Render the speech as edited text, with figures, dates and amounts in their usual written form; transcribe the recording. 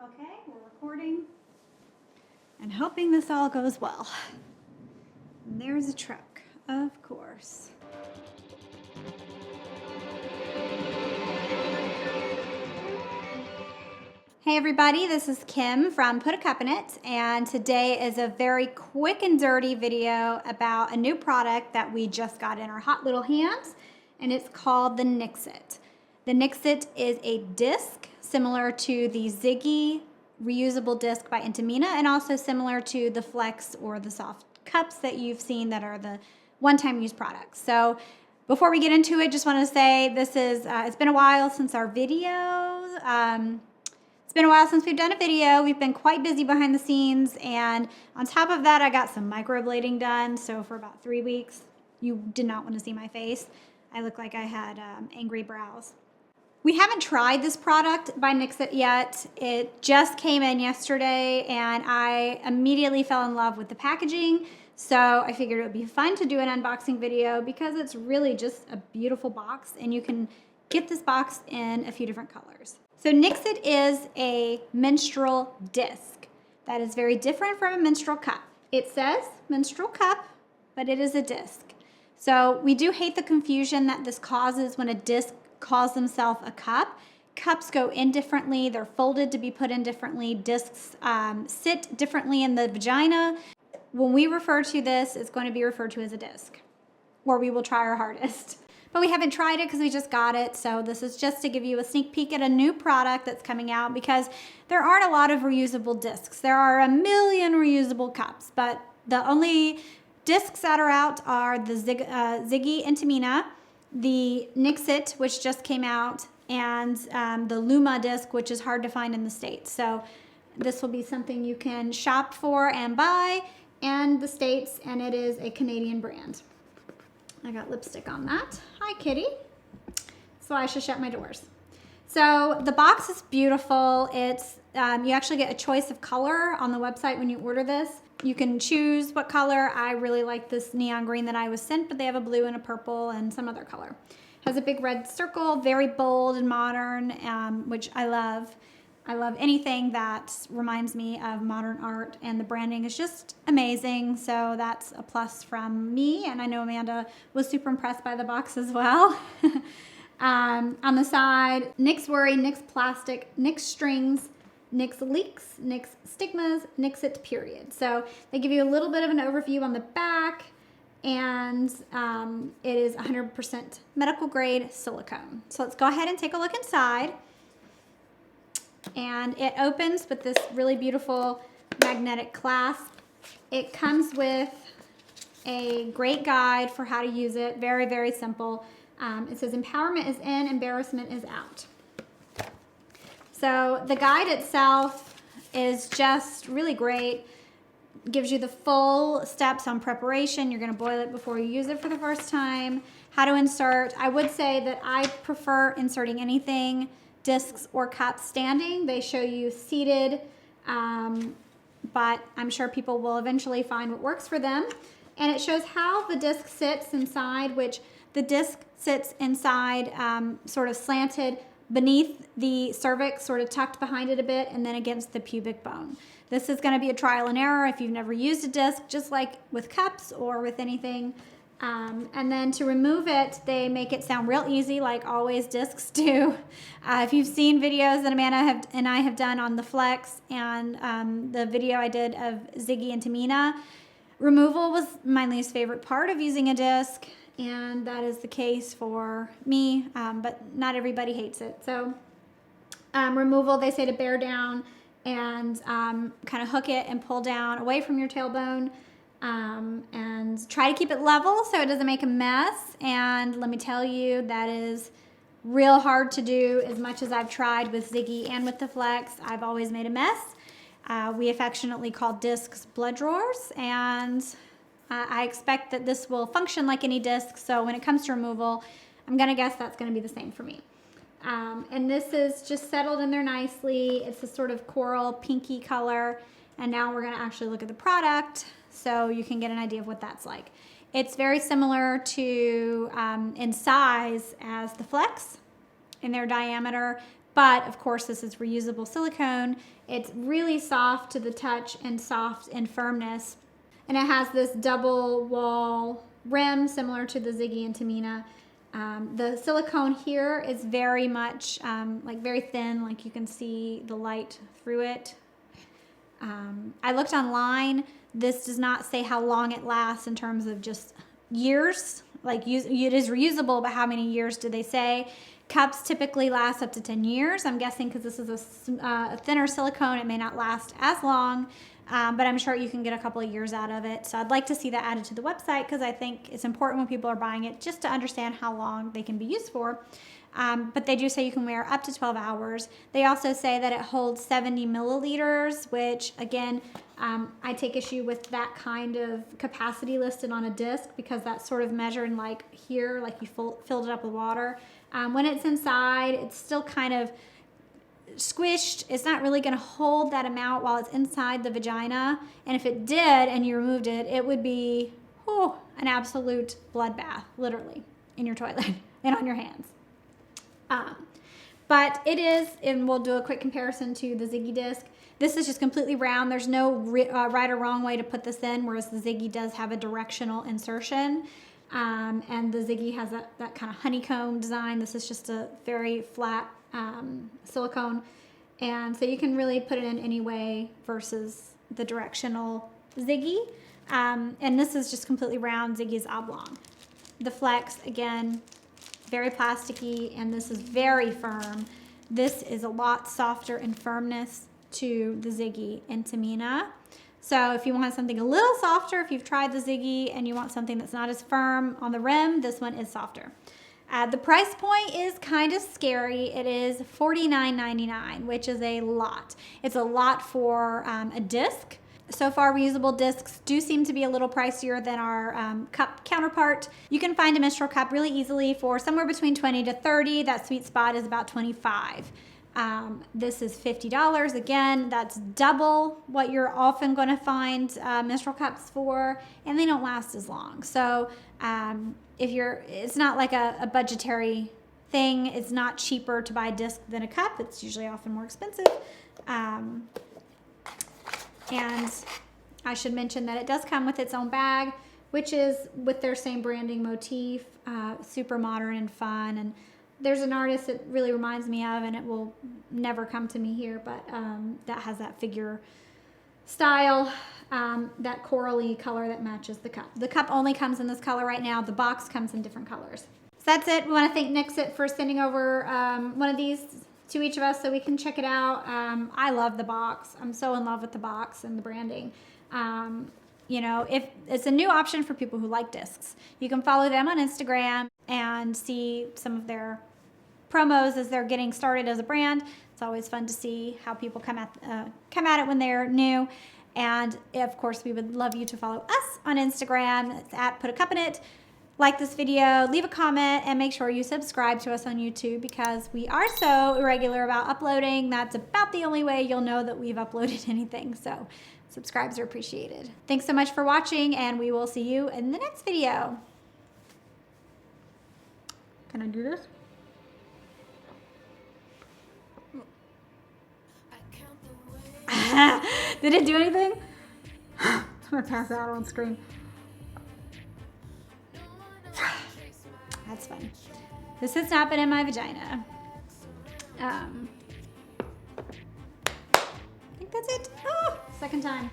Okay, we're recording and hoping this all goes well. And there's a truck, of course. Hey everybody, this is Kim from Put a Cup in It, and today is a very quick and dirty video about a new product that we just got in our hot little hands, and it's called the nixit. The nixit is a disc similar to the Ziggy reusable disc by Intimina, and also similar to the Flex or the soft cups that you've seen that are the one-time use products. So before we get into it, just want to say this is, it's been a while since our videos. It's been a while since we've done a video. We've been quite busy behind the scenes, and on top of that, I got some microblading done. So for about 3 weeks, you did not want to see my face. I looked like I had angry brows. We haven't tried this product by nixit yet. It just came in yesterday, and I immediately fell in love with the packaging. So I figured it would be fun to do an unboxing video because it's really just a beautiful box, and you can get this box in a few different colors. So nixit is a menstrual disc that is very different from a menstrual cup. It says menstrual cup, but it is a disc. So we do hate the confusion that this causes when a disc calls themselves a cup. Cups go in differently. They're folded to be put in differently. Discs sit differently in the vagina. When we refer to this, it's going to be referred to as a disc, or we will try our hardest. But we haven't tried it because we just got it. So this is just to give you a sneak peek at a new product that's coming out, because there aren't a lot of reusable discs. There are a million reusable cups, but the only discs that are out are the Ziggy Intimina, the nixit, which just came out, and the Luma disc, which is hard to find in the States. So this will be something you can shop for and buy in the States, and it is a Canadian brand. I got lipstick on that. Hi, kitty. So I should shut my doors. So the box is beautiful. It's you actually get a choice of color on the website when you order this. You can choose what color. I really like this neon green that I was sent, but they have a blue and a purple and some other color. Has a big red circle, very bold and modern, which I love. I love anything that reminds me of modern art, and the branding is just amazing. So that's a plus from me, and I know Amanda was super impressed by the box as well. On the side, nix worry, nix plastic, nix strings, nix leaks, nix stigmas, nixit period. So they give you a little bit of an overview on the back, and it is 100% medical grade silicone. So let's go ahead and take a look inside. And it opens with this really beautiful magnetic clasp. It comes with a great guide for how to use it. Very, very simple. It says empowerment is in, embarrassment is out. So the guide itself is just really great. Gives you the full steps on preparation. You're going to boil it before you use it for the first time. How to insert. I would say that I prefer inserting anything, discs or cups, standing. They show you seated, but I'm sure people will eventually find what works for them. And it shows how the disc sits inside, which the disc sits inside sort of slanted beneath the cervix, sort of tucked behind it a bit, and then against the pubic bone. This is going to be a trial and error if you've never used a disc, just like with cups or with anything. And then to remove it, they make it sound real easy, like always discs do. If you've seen videos that Amanda and I have done on the Flex and the video I did of Ziggy and Tamina, removal was my least favorite part of using a disc, and that is the case for me, but not everybody hates it. So removal, they say to bear down and kind of hook it and pull down away from your tailbone. And try to keep it level so it doesn't make a mess. And let me tell you, that is real hard to do. As much as I've tried with Ziggy and with the Flex, I've always made a mess. We affectionately call discs blood drawers, and I expect that this will function like any disc. So when it comes to removal, I'm going to guess that's going to be the same for me. And this is just settled in there nicely. It's a sort of coral pinky color. And now we're going to actually look at the product so you can get an idea of what that's like. It's very similar to in size as the Flex in their diameter, But of course, this is reusable silicone. It's really soft to the touch and soft in firmness. And it has this double wall rim similar to the Ziggy and Tamina. The silicone here is very much like very thin, like you can see the light through it. I looked online. This does not say how long it lasts in terms of just years. Like it is reusable, but how many years do they say? Cups typically last up to 10 years. I'm guessing because this is a thinner silicone, it may not last as long, but I'm sure you can get a couple of years out of it. So I'd like to see that added to the website because I think it's important when people are buying it just to understand how long they can be used for. But they do say you can wear up to 12 hours. They also say that it holds 70 milliliters, which again, I take issue with that kind of capacity listed on a disc because that's sort of measured like here, like you filled it up with water. When it's inside, it's still kind of squished. It's not really going to hold that amount while it's inside the vagina. And if it did and you removed it, it would be an absolute bloodbath, literally, in your toilet and on your hands. But it is, and we'll do a quick comparison to the Ziggy disc. This is just completely round. There's no right or wrong way to put this in, whereas the Ziggy does have a directional insertion. And the Ziggy has that kind of honeycomb design. This is just a very flat silicone. And so you can really put it in any way versus the directional Ziggy. And this is just completely round. Ziggy's oblong. The Flex, again, very plasticky, and this is very firm. This is a lot softer in firmness to the Ziggy and Tamina. So if you want something a little softer, if you've tried the Ziggy and you want something that's not as firm on the rim, this one is softer. The price point is kind of scary. It is $49.99, which is a lot. It's a lot for a disc. So far, reusable discs do seem to be a little pricier than our cup counterpart. You can find a menstrual cup really easily for somewhere between $20 to $30. That sweet spot is about $25. This is $50. Again, that's double what you're often going to find menstrual cups for, and they don't last as long. So it's not like a budgetary thing. It's not cheaper to buy a disc than a cup. It's usually often more expensive. And I should mention that it does come with its own bag, which is with their same branding motif, super modern and fun. And there's an artist it really reminds me of, and it will never come to me here, but that has that figure style, that corally color that matches the cup. The cup only comes in this color right now. The box comes in different colors. So that's it. We want to thank nixit for sending over one of these to each of us so we can check it out. I love the box. I'm so in love with the box and the branding. You know, if it's a new option for people who like discs. You can follow them on Instagram and see some of their promos as they're getting started as a brand. It's always fun to see how people come at it when they're new. And of course, we would love you to follow us on Instagram. It's at Put a Cup in It. Like this video, leave a comment, and make sure you subscribe to us on YouTube because we are so irregular about uploading. That's about the only way you'll know that we've uploaded anything. So subscribes are appreciated. Thanks so much for watching, and we will see you in the next video. Can I do this? Did it do anything? I'm gonna pass out on screen. That's fun. This has not been in my vagina. I think that's it. Oh, second time.